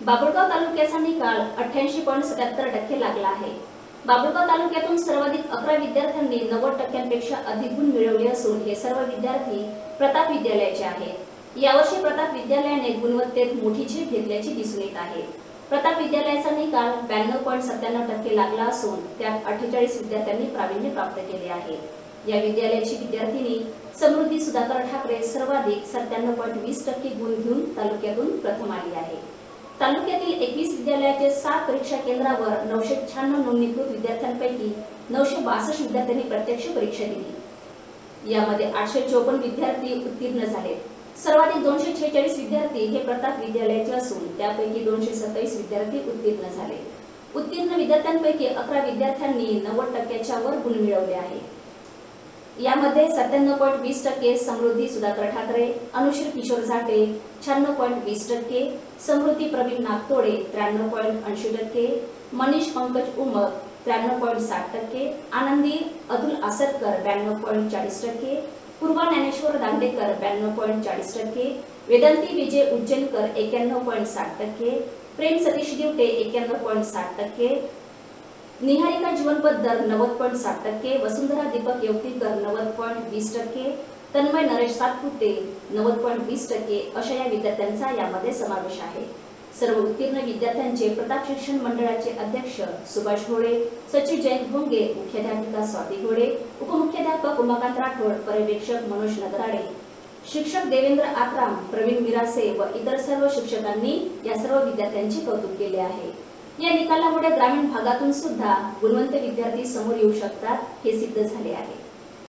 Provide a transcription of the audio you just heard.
बाभुळगाव तालुक्याचा निकाल 88.77% लागला आहे। बाभुळगाव तालुक्यातून सर्वाधिक 11 विद्यार्थ्यांनी 90%पेक्षा अधिक गुण मिळवले असून हे सर्व विद्यार्थी प्रताप विद्यालयाचे आहेत। यावर्षी प्रताप विद्यालयाने गुणवत्तेत मोठी झेप घेतल्याचे दिसून येत आहे। प्रताप विद्यालयाचा निकाल 92.97% लागला असून त्यात 48 विद्यार्थ्यांनी प्रावीण्य प्राप्त केले आहे। या विद्यालयाची विद्यार्थिनी समृद्धी सुधाकर ठाकरे सर्वाधिक 97.20% गुण घेऊन तालुक्यातून प्रथम आली आहे। तालुक्यातील 21 विद्यालयाचे 7 परीक्षा केंद्रावर 996 नोंदणीकृत विद्यार्थ्यांपैकी 962 विद्यार्थ्यांनी प्रत्यक्ष परीक्षा दिली। यामध्ये 854 विद्यार्थी उत्तीर्ण झाले। सर्वाधिक 246 विद्यार्थी हे प्रताप विद्यालयाचे असून त्यापैकी 227 विद्यार्थी उत्तीर्ण झाले। उत्तीर्ण विद्यार्थ्यांपैकी 11 विद्यार्थ्यांनी 90%च्या वर गुण मिळवले आहे। यामध्ये 97.20% समृद्धी सुधाकर ठाकरे, अनुश्री किशोर झाटे 96.20%, समृद्धी प्रवीण नागतोडे 93.80%, मनीष पंकज उमक 93.60%, आनंदी अतुल आसरकर 92.40%, पूर्वा ज्ञानेश्वर दांडेकर 92.40%, वेदांती विजय उज्जैनकर 91.60%, प्रेम सतीश दिवटे 91.60%, निहारिका जीवनपद्धर 90.60%, वसुंधरा दीपक येवतीकर 90.20%, तन्मय नरेश सातपुते 90.20% अशा या विद्यार्थ्यांचा यामध्ये समावेश आहे। सर्व उत्तीर्ण विद्यार्थ्यांचे प्रताप शिक्षण मंडळाचे अध्यक्ष सुभाष घोडे, सचिव जयंत भोंगे, मुख्याध्यापिका स्वाती घोडे, उपमुख्याध्यापक उमाकांत राठोड, पर्यवेक्षक मनोज नगराळे, शिक्षक देवेंद्र आत्राम, प्रवीण मिरासे व इतर सर्व शिक्षकांनी या सर्व विद्यार्थ्यांचे कौतुक केले आहे। या निकालामुळे ग्रामीण भागातून सुद्धा गुणवंत विद्यार्थी समोर येऊ शकतात हे सिद्ध झाले आहे।